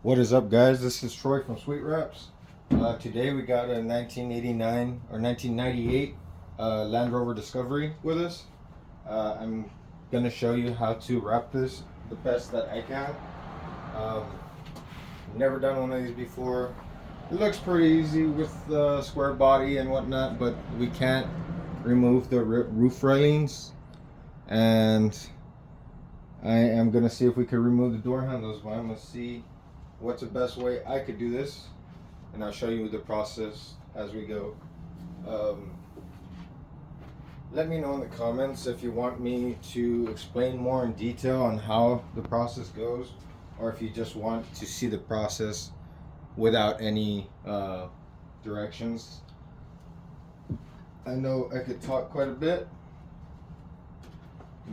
What is up, guys? This is Troy from Sweet Wraps. Today we got a 1989 or 1998 Landrover Discovery with us. I'm gonna show you how to wrap this the best that I can. Um, Never done one of these before. It looks pretty easy with the square body and whatnot, but we can't remove the roof railings, and I am gonna see if we can remove the door handles. But I'm gonna see what's the best way I could do this, and I'll show you the process as we go. Um, Let me know in the comments if you want me to explain more in detail on how the process goes, or if you just want to see the process without any directions. I know I could talk quite a bit,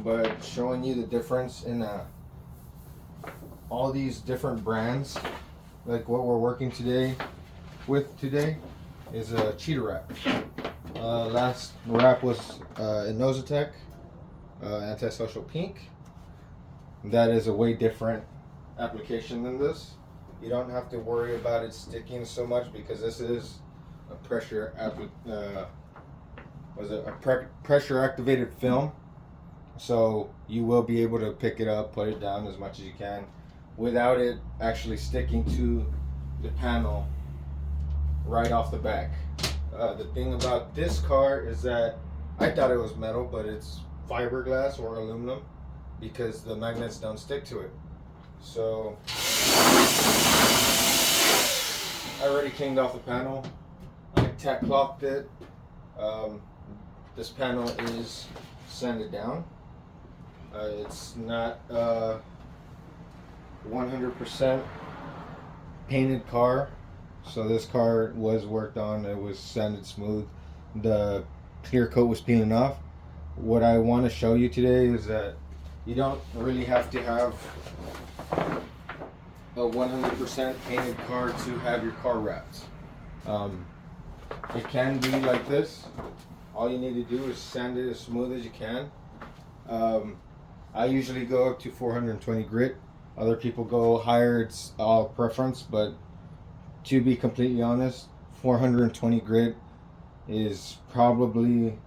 but showing you the difference in all these different brands, like what we're working today is a cheetah wrap. Last wrap was Innosatec Antisocial Pink. That is a way different application than this. You don't have to worry about it sticking so much because this is a pressure pressure activated film. So you will be able to pick it up, put it down as much as you can without it actually sticking to the panel right off the back. The thing about this car is that I thought it was metal, but it's fiberglass or aluminum because the magnets don't stick to it. So I already cleaned off the panel. I tack clothed it. This panel is sanded down. It's not 100% painted car, so this car was worked on. It was sanded smooth. The clear coat was peeling off. What I want to show you today is that you don't really have to have a 100% painted car to have your car wrapped. It can be like this. All you need to do is sand it as smooth as you can. I usually go up to 420 grit. Other people go higher, it's all preference, but to be completely honest, 420 grit is probably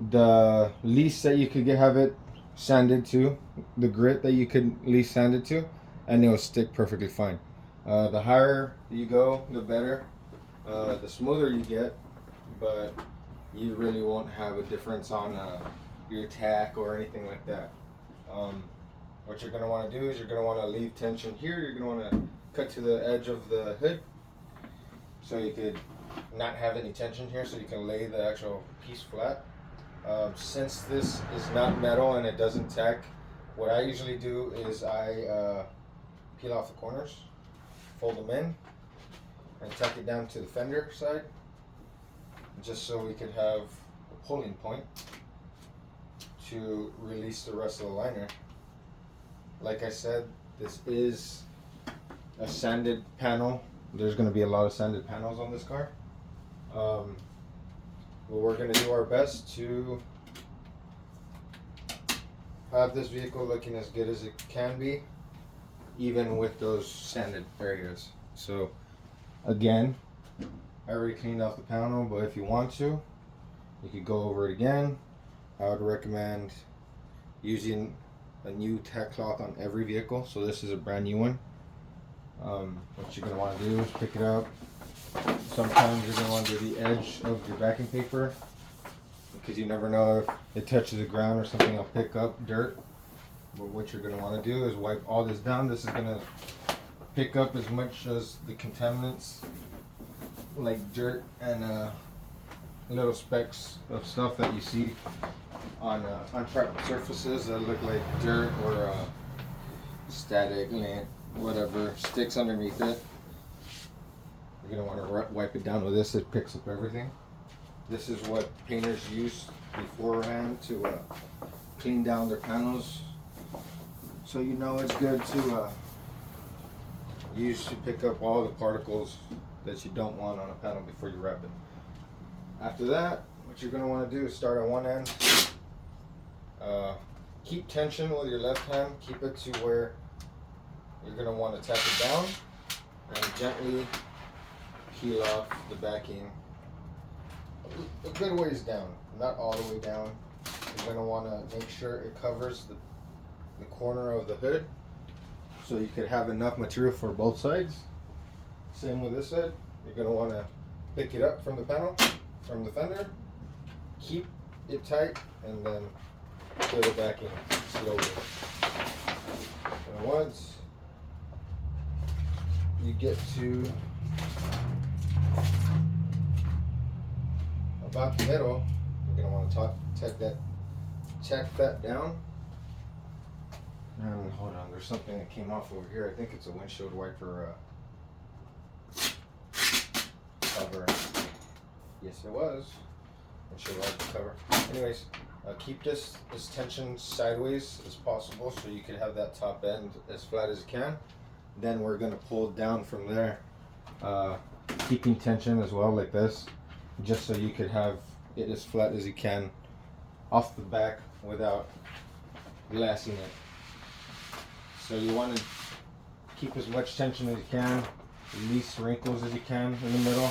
the least that you could have it sanded to, the grit that you could least sand it to, and it'll stick perfectly fine. The higher you go, the better. The smoother you get, but you really won't have a difference on your tack or anything like that. What you're going to want to do is you're going to want to leave tension here. You're going to want to cut to the edge of the hood so you could not have any tension here, so you can lay the actual piece flat. Since this is not metal and it doesn't tack, what I usually do is I peel off the corners, fold them in, and tuck it down to the fender side, just so we could have a pulling point to release the rest of the liner. Like I said, this is a sanded panel. There's going to be a lot of sanded panels on this car. But we're going to do our best to have this vehicle looking as good as it can be, even with those sanded areas. So again, I already cleaned off the panel, but if you want to, you could go over it again. I would recommend using a new tack cloth on every vehicle. So this is a brand new one. What you're going to want to do is pick it up. Sometimes you're going to want to do the edge of your backing paper, because you never know if it touches the ground or something will pick up dirt. But what you're going to want to do is wipe all this down. This is going to pick up as much as the contaminants like dirt and little specks of stuff that you see on untrapped surfaces that look like dirt or static, lint, whatever sticks underneath it. You're going to want to wipe it down with this. It picks up everything. This is what painters use beforehand to clean down their panels, so you know it's good to use to pick up all the particles that you don't want on a panel before you wrap it. After that, what you're going to want to do is start on one end. Keep tension with your left hand. Keep it to where you're going to want to tap it down and gently peel off the backing a good ways down, not all the way down. You're going to want to make sure it covers the corner of the hood, so you could have enough material for both sides. Same with this side. You're going to want to pick it up from the panel, from the fender, keep it tight, and then peel it back in slowly. And once you get to about the middle, you're going to want to tack that down. And hold on, there's something that came off over here. I think it's a windshield wiper cover. Yes, it was. Windshield wiper cover. Anyways, keep this tension sideways as possible so you can have that top end as flat as you can. Then we're going to pull down from there, keeping tension as well, like this, just so you could have it as flat as you can off the back without glassing it. So you want to keep as much tension as you can, least wrinkles as you can in the middle.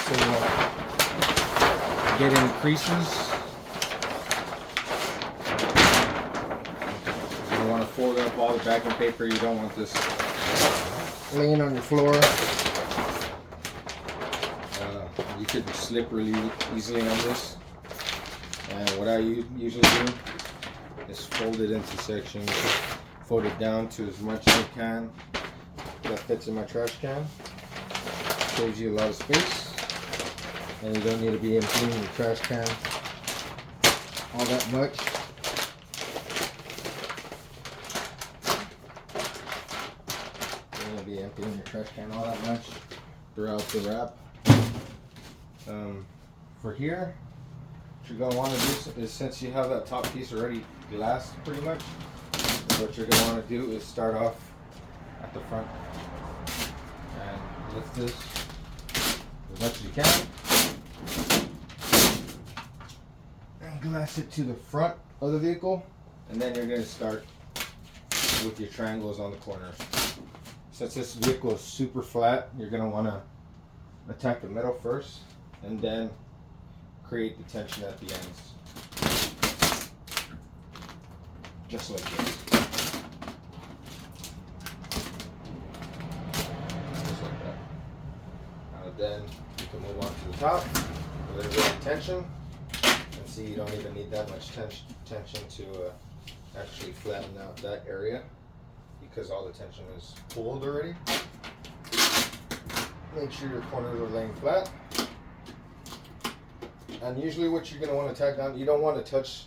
So you won't get any creases. You want to fold up all the backing paper. You don't want this laying on your floor. You could slip really easily on this. And what I usually do is fold it into sections, fold it down to as much as I can that fits in my trash can. Saves you a lot of space, and you don't need to be emptying your trash can all that much. You don't need to be emptying your trash can all that much throughout the wrap. For here, what you're going to want to do is, since you have that top piece already glassed pretty much, what you're going to want to do is start off at the front and lift this as much as you can and glass it to the front of the vehicle, and then you're going to start with your triangles on the corners. Since this vehicle is super flat, you're going to want to attack the middle first and then create the tension at the ends, just like this. Just like that. Then you can move on to the top, a little bit of tension, and see you don't even need that much tension to actually flatten out that area, because all the tension is pulled already. Make sure your corners are laying flat. And usually what you're going to want to tack down, you don't want to touch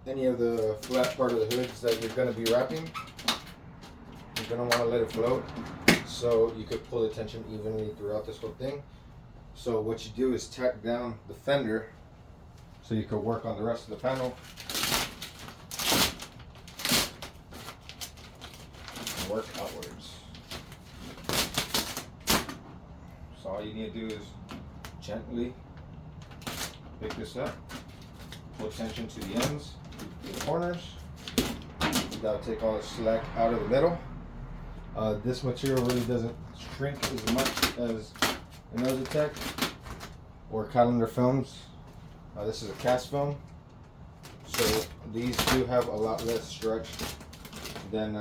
any of the flat part of the hoods that you're going to be wrapping. You're going to want to let it float so you could pull the tension evenly throughout this whole thing. So what you do is tack down the fender so you could work on the rest of the panel. And work outwards. So all you need to do is gently pick this up, pull tension to the ends, to the corners. That'll take all the slack out of the middle. This material really doesn't shrink as much as an Ozatec or calendar films. This is a cast film, so these do have a lot less stretch than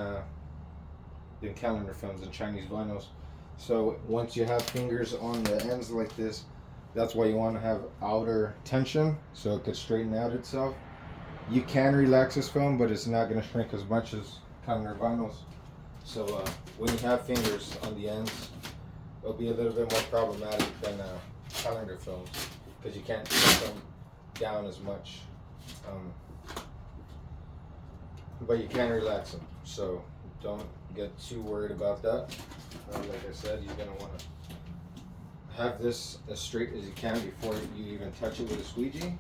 calendar films and Chinese vinyls. So once you have fingers on the ends like this, that's why you want to have outer tension so it could straighten out itself. You can relax this film, but it's not going to shrink as much as calendar vinyls. So when you have fingers on the ends, it'll be a little bit more problematic than calendar films, because you can't take them down as much. But you can relax them, so don't get too worried about that. Like I said, you're going to want to have this as straight as you can before you even touch it with a squeegee.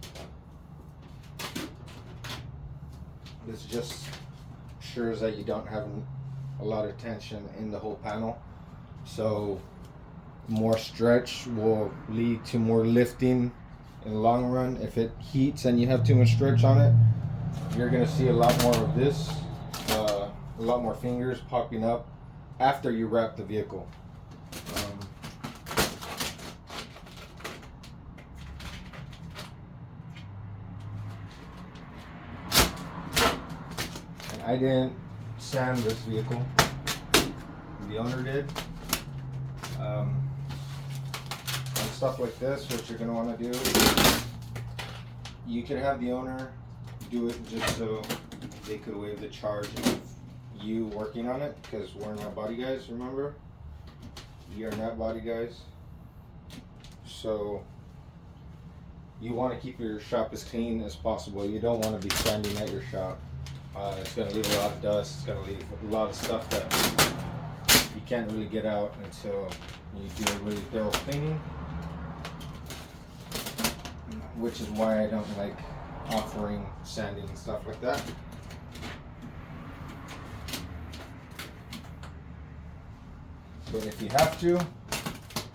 This just ensures that you don't have a lot of tension in the whole panel. So more stretch will lead to more lifting in the long run. If it heats and you have too much stretch on it, you're going to see a lot more of this a lot more fingers popping up after you wrap the vehicle. And I didn't sand this vehicle. The owner did. And stuff like this, what you're going to want to do, you can have the owner do it just so they could waive the charge of you working on it, because we're not body guys, remember? We are not body guys. So you want to keep your shop as clean as possible. You don't want to be sanding at your shop. It's going to leave a lot of dust. It's going to leave a lot of stuff that you can't really get out until you do a really thorough cleaning. Which is why I don't like offering sanding and stuff like that. But if you have to,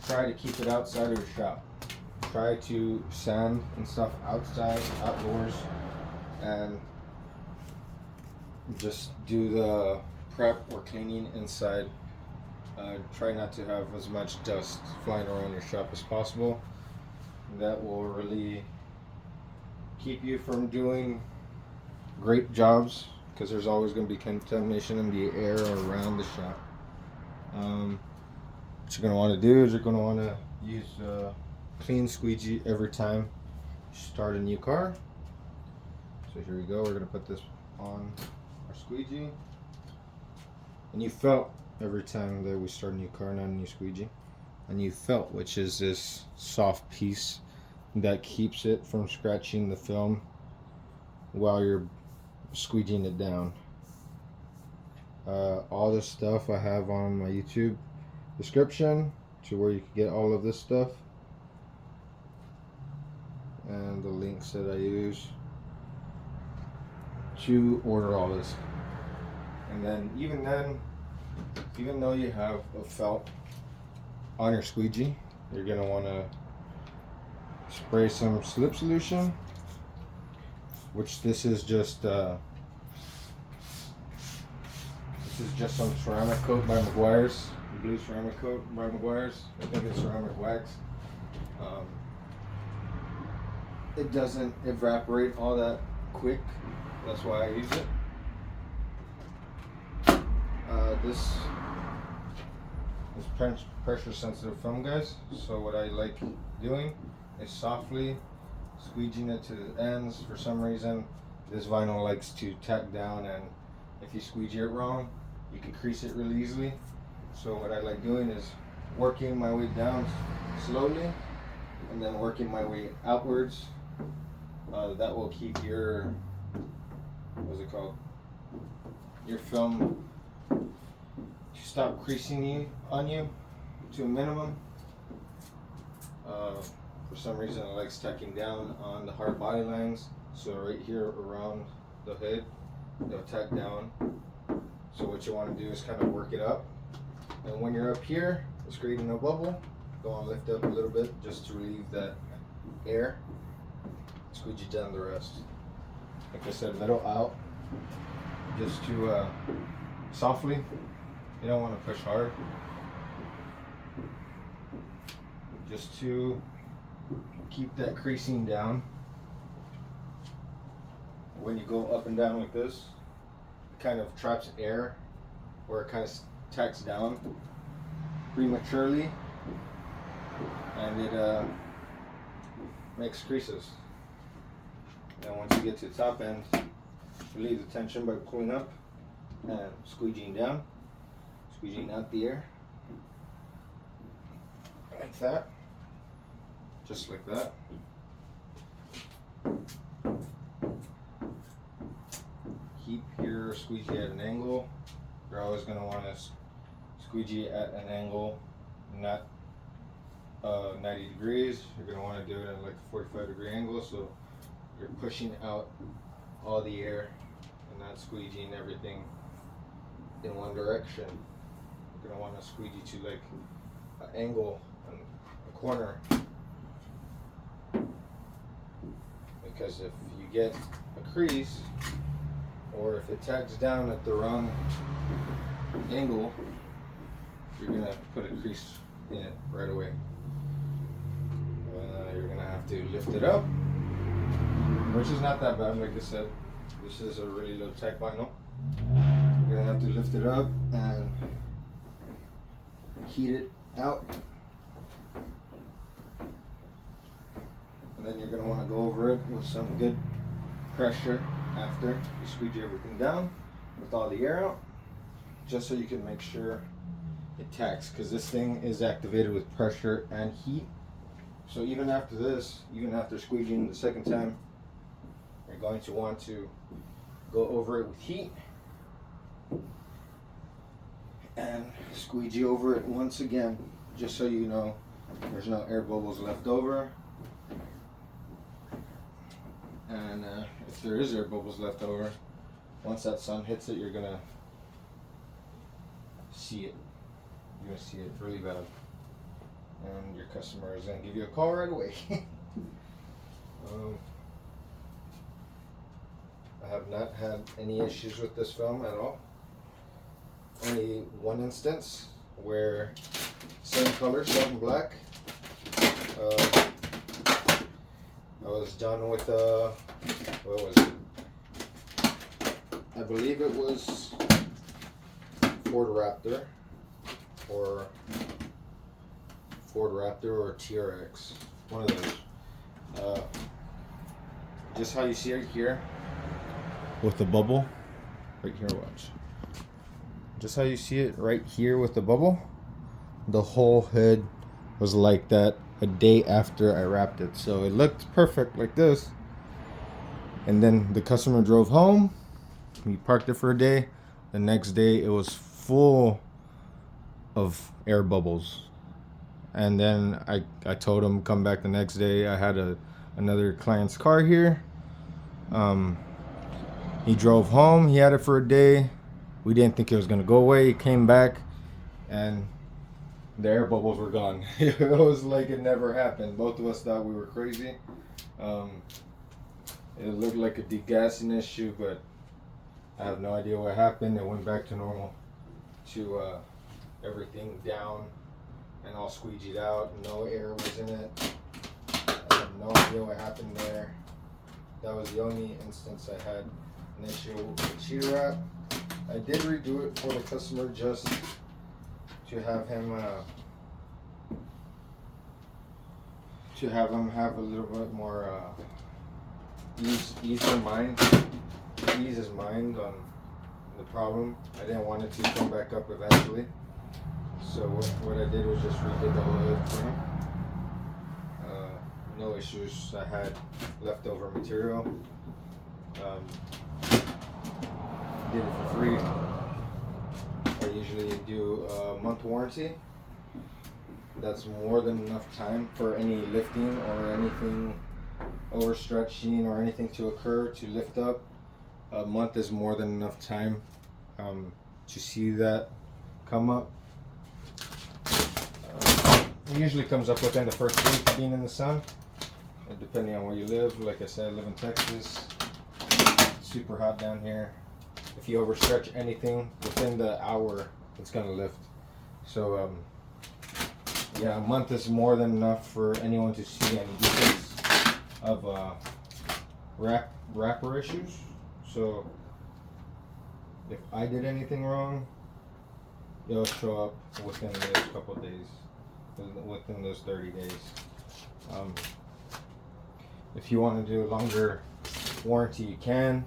try to keep it outside of your shop. Try to sand and stuff outside, outdoors, and just do the prep or cleaning inside. Try not to have as much dust flying around your shop as possible. That will really keep you from doing great jobs, because there's always going to be contamination in the air around the shop. What you're going to want to do is you're going to want to use clean squeegee every time you start a new car. So here we go, we're going to put this on our squeegee. And you felt every time that we start a new car, not a new squeegee. And you felt, which is this soft piece that keeps it from scratching the film while you're squeegeeing it down. All this stuff I have on my YouTube description, to where you can get all of this stuff, and the links that I use to order all this. And then even though you have a felt on your squeegee, you're going to want to spray some slip solution, which this is just some ceramic coat by Meguiar's, blue ceramic coat by Meguiar's. I think it's ceramic wax. It doesn't evaporate all that quick, that's why I use it. This is pressure sensitive film, guys, so what I like doing is softly squeegeeing it to the ends. For some reason this vinyl likes to tack down, and if you squeegee it wrong, you can crease it really easily. So what I like doing is working my way down slowly and then working my way outwards. That will keep your, what's it called, your film to stop creasing on you to a minimum. For some reason I like stacking down on the hard body lines, so right here around the hood they'll tack down. So what you want to do is kind of work it up, and when you're up here it's creating a bubble, go on, lift up a little bit just to relieve that air, squeegee down the rest. Like I said, little out, just to softly, you don't want to push hard, just to keep that creasing down. When you go up and down like this, it kind of traps air, or it kind of tacks down prematurely, and it makes creases. Then once you get to the top end, relieve the tension by pulling up and squeegeeing down, squeegeeing out the air, like that, just like that. Keep your squeegee at an angle. You're always going to want to squeegee at an angle, not 90 degrees. You're going to want to do it at like a 45-degree angle, so you're pushing out all the air and not squeegeeing everything in one direction. You're going to want to squeegee to like an angle and a corner, because if you get a crease or if it tags down at the wrong angle, you're gonna put a crease in it right away. You're gonna have to lift it up, which is not that bad. Like I said, this is a really low tech vinyl. You're gonna have to lift it up and heat it out, and then you're gonna want to go over it with some good pressure after you squeegee everything down with all the air out, just so you can make sure it tags, because this thing is activated with pressure and heat. So even after this, even after squeegeeing the second time, you're going to want to go over it with heat and squeegee over it once again, just so you know there's no air bubbles left over. And if there is air bubbles left over, once that sun hits it, you're gonna see it. You're gonna see it really bad, and your customer is gonna give you a call right away. I have not had any issues with this film at all. Only one instance where same color, Satin Black. I was done with what was it? I believe it was Ford Raptor or TRX, one of those. Just how you see it here with the bubble right here, watch. Just how you see it right here with the bubble, the whole head was like that a day after I wrapped it. So it looked perfect like this, and then the customer drove home, we parked it for a day. The next day it was full of air bubbles, and then I told him come back the next day. I had another client's car here. He drove home, he had it for a day. We didn't think it was gonna go away. He came back and the air bubbles were gone. It was like it never happened. Both of us thought we were crazy. It looked like a degassing issue, but I have no idea what happened. It went back to normal, to everything down and all squeegeed out. No air was in it. I have no idea what happened there. That was the only instance I had an issue with cheater wrap. I did redo it for the customer just to have him have a little bit more ease his mind on the problem. I didn't want it to come back up eventually, so what I did was just redid the whole hood for him. No issues. I had leftover material. Did it for free. I usually do a month warranty. That's more than enough time for any lifting or anything overstretching or anything to occur to lift up. A month is more than enough time to see that come up. It usually comes up within the first week of being in the sun, depending on where you live. Like I said, I live in Texas. It's super hot down here. If you overstretch anything within the hour, it's gonna lift. So yeah, a month is more than enough for anyone to see any details of wrapper issues. So if I did anything wrong, it'll show up within those couple of days, within those 30 days. If you want to do a longer warranty, you can.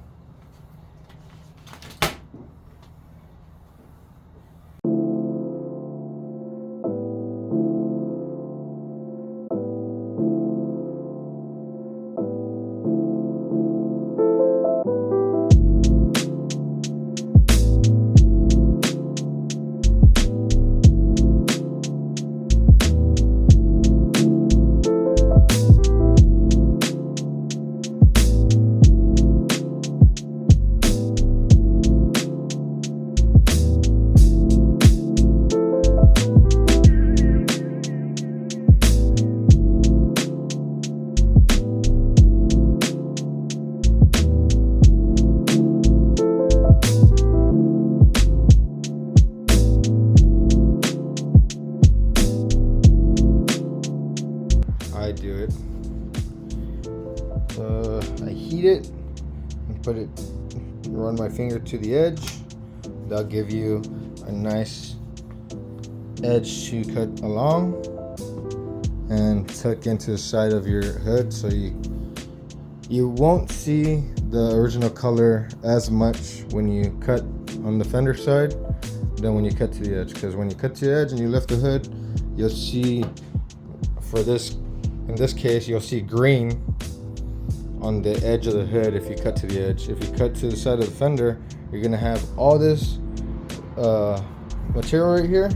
heat it and run my finger to the edge, that'll give you a nice edge to cut along and tuck into the side of your hood, so you won't see the original color as much when you cut on the fender side than when you cut to the edge. Because when you cut to the edge and you lift the hood, you'll see, in this case, you'll see green on the edge of the hood if you cut to the edge. If you cut to the side of the fender, you're gonna have all this material right here.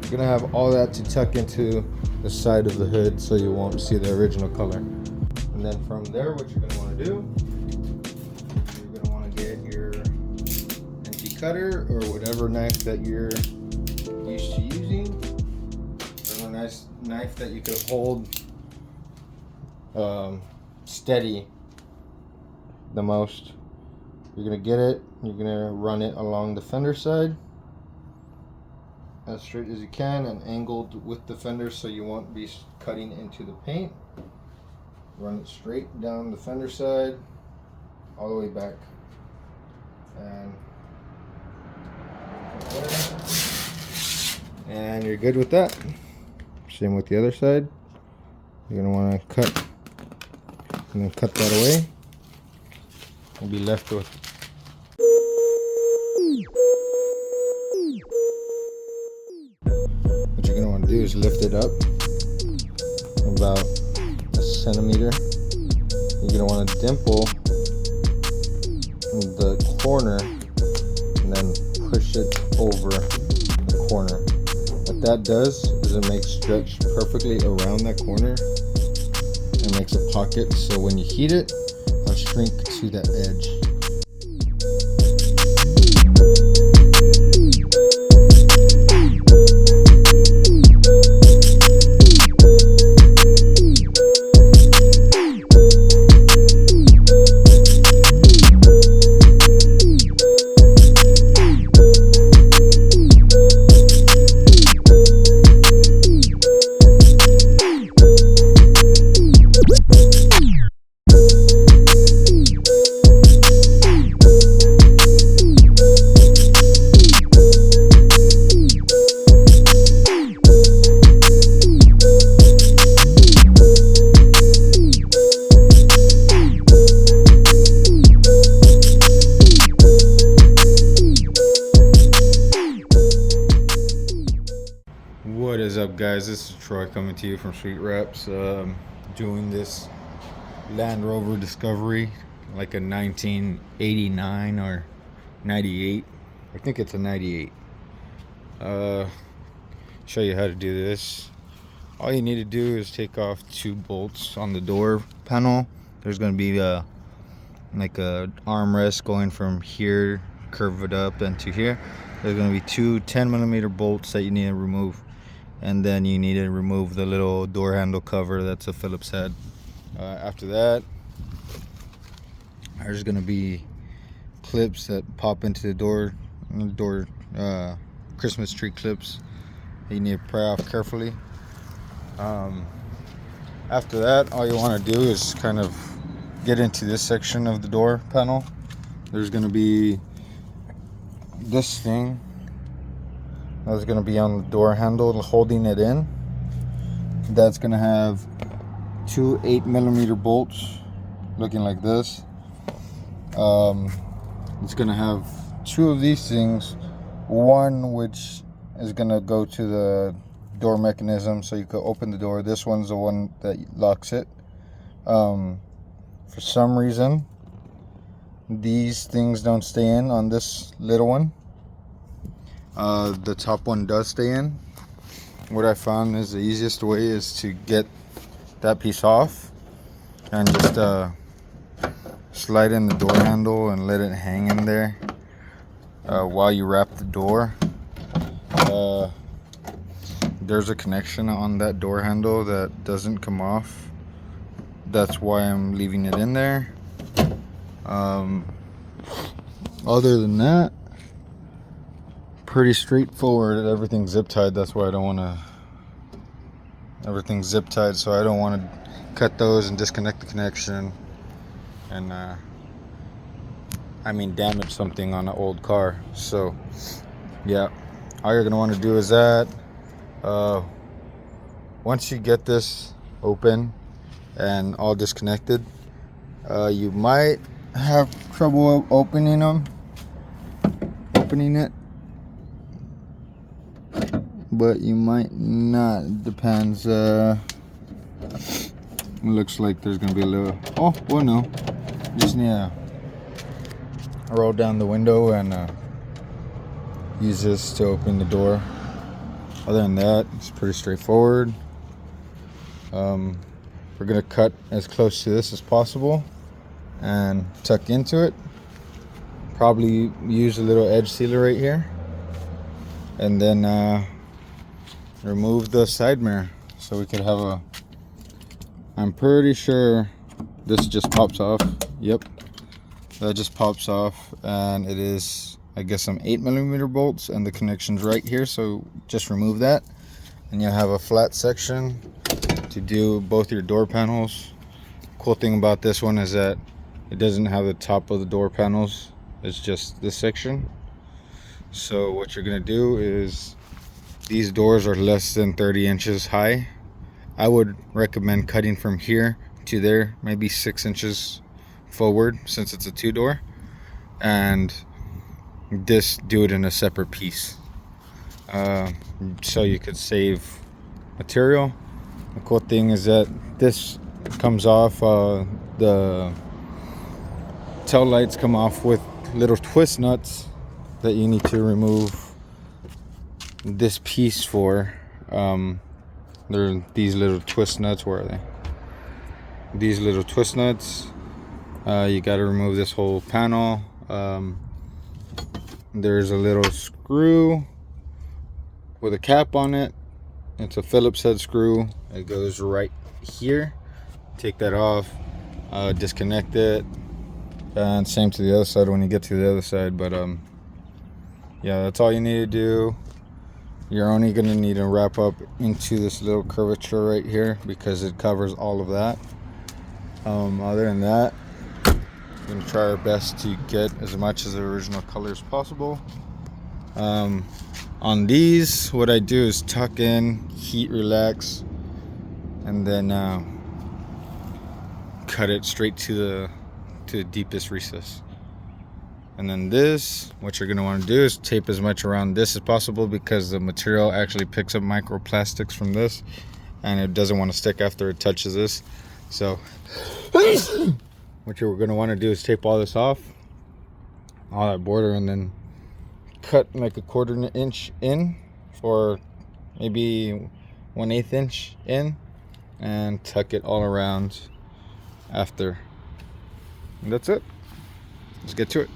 You're gonna have all that to tuck into the side of the hood, so you won't see the original color. And then from there, what you're gonna want to do, you're gonna want to get your empty cutter or whatever knife that you're used to using, or a nice knife that you could hold steady the most. You're gonna get it, you're gonna run it along the fender side as straight as you can and angled with the fender so you won't be cutting into the paint. Run it straight down the fender side all the way back, and you're good with that. Same with the other side. You're gonna want to cut and then cut that away. You'll be left with what you're gonna want to do is lift it up about a centimeter. You're gonna want to dimple the corner and then push it over the corner. What that does is it makes stretch perfectly around that corner and makes a pocket, so when you heat it, it'll shrink to that edge. What is up, guys? This is Troy coming to you from Sweet Wraps, doing this Landrover Discovery, like a 1989 or 98. I think it's a 98. Show you how to do this. All you need to do is take off 2 bolts on the door panel. There's going to be like a armrest going from here, curve it up, and to here. There's going to be 2 10mm bolts that you need to remove. And then you need to remove the little door handle cover that's a Phillips head. After that, there's gonna be clips that pop into the door Christmas tree clips that you need to pry off carefully. After that, all you want to do is kind of get into this section of the door panel. There's gonna be this thing that's going to be on the door handle holding it in. That's going to have 2 8mm bolts looking like this. It's going to have 2 of these things, one which is going to go to the door mechanism so you can open the door. This one's the one that locks it. For some reason these things don't stay in on this little one. The top one does stay in. What I found is the easiest way is to get that piece off and just slide in the door handle and let it hang in there while you wrap the door. There's a connection on that door handle that doesn't come off. That's why I'm leaving it in there. Other than that, pretty straightforward. Everything's zip tied. That's why I don't want to. Everything's zip tied, so I don't want to cut those and disconnect the connection. and damage something on an old car. So yeah, all you're gonna want to do is that once you get this open and all disconnected, you might have trouble opening it, but you might not. It depends. It looks like there's gonna be a little, oh well, no, just need to roll down the window and use this to open the door. Other than that, it's pretty straightforward. We're gonna cut as close to this as possible and tuck into it. Probably use a little edge sealer right here, and then remove the side mirror so we could have a, I'm pretty sure this just pops off. Yep, that just pops off, and it is, I guess, some 8mm bolts, and the connection's right here, so just remove that and you'll have a flat section to do both your door panels. Cool thing about this one is that it doesn't have the top of the door panels, it's just this section. So what you're gonna do is, these doors are less than 30 inches high. I would recommend cutting from here to there, maybe 6 inches forward, since it's a 2-door, and just do it in a separate piece, so you could save material. The cool thing is that this comes off, the tail lights come off with little twist nuts that you need to remove this piece for. There are these little twist nuts. Where are they? These little twist nuts. You got to remove this whole panel. There's a little screw with a cap on it. It's a Phillips head screw. It goes right here. Take that off, disconnect it, and same to the other side when you get to the other side. But yeah, that's all you need to do. You're only going to need to wrap up into this little curvature right here because it covers all of that. Other than that, we're going to try our best to get as much of the original color as possible. On these, what I do is tuck in, heat relax, and then cut it straight to the deepest recess. And then this, what you're going to want to do is tape as much around this as possible, because the material actually picks up microplastics from this and it doesn't want to stick after it touches this. So what you're going to want to do is tape all this off, all that border, and then cut like a 1/4 inch in, or maybe 1/8 inch in, and tuck it all around after. And that's it. Let's get to it.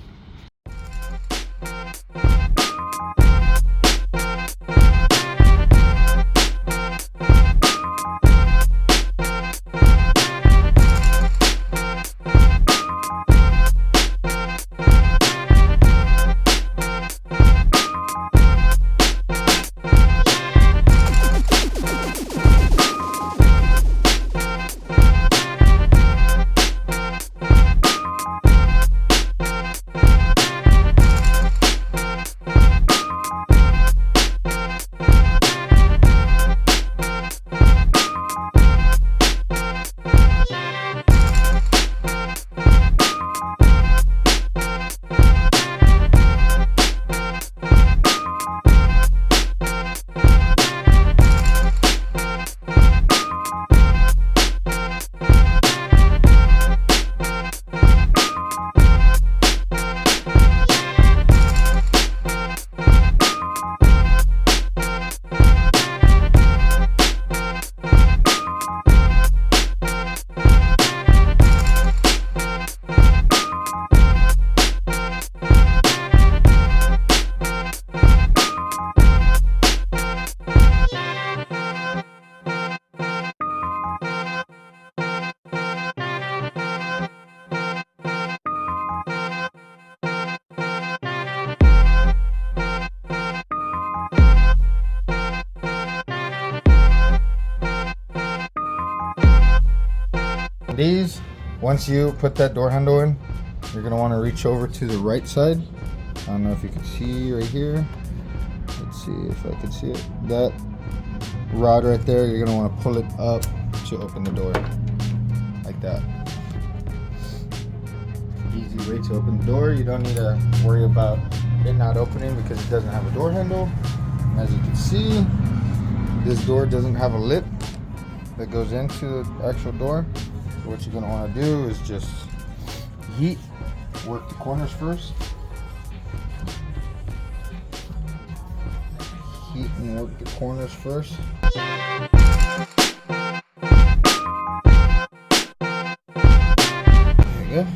These Once you put that door handle in, you're gonna want to reach over to the right side. I don't know if you can see right here. Let's see if I can see it. That rod right there, you're gonna want to pull it up to open the door, like that. Easy way to open the door. You don't need to worry about it not opening because it doesn't have a door handle. And as you can see, this door doesn't have a lip that goes into the actual door. So what you're gonna want to do is just work the corners first. Heat and work the corners first. There you go.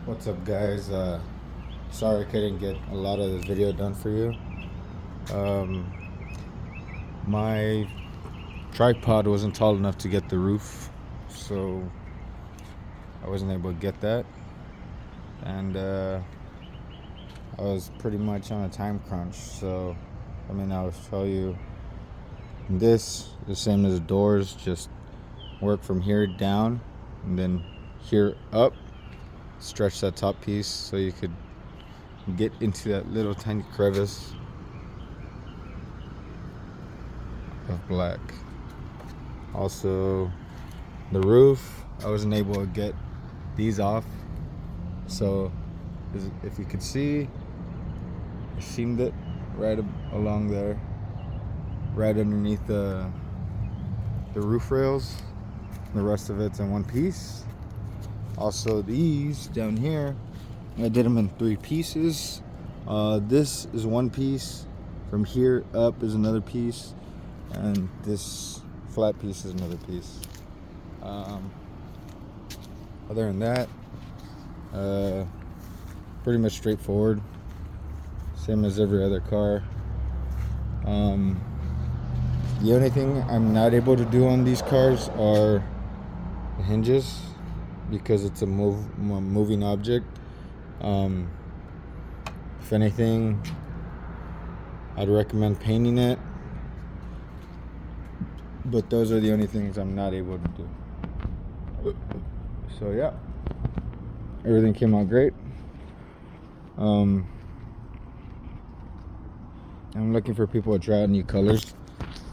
What's up, guys? Sorry I couldn't get a lot of this video done for you. My tripod wasn't tall enough to get the roof, so I wasn't able to get that, and I was pretty much on a time crunch. So I'll show you this, the same as the doors, just work from here down and then here up, stretch that top piece so you could get into that little tiny crevice of black. Also, the roof, I wasn't able to get these off, so if you could see, I seamed it right along there, right underneath the roof rails. The rest of it's in one piece. Also, these down here, I did them in 3 pieces. This is one piece, from here up is another piece, and this flat piece is another piece. Other than that, pretty much straightforward, same as every other car. The only thing I'm not able to do on these cars are the hinges. because it's a moving object. If anything, I'd recommend painting it, but those are the only things I'm not able to do. So yeah, everything came out great. I'm looking for people to try out new colors,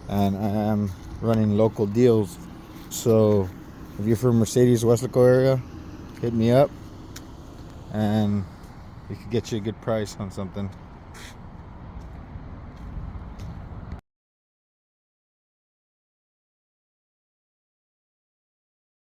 and I am running local deals. So if you're from Mercedes Westlaco area, hit me up and we could get you a good price on something.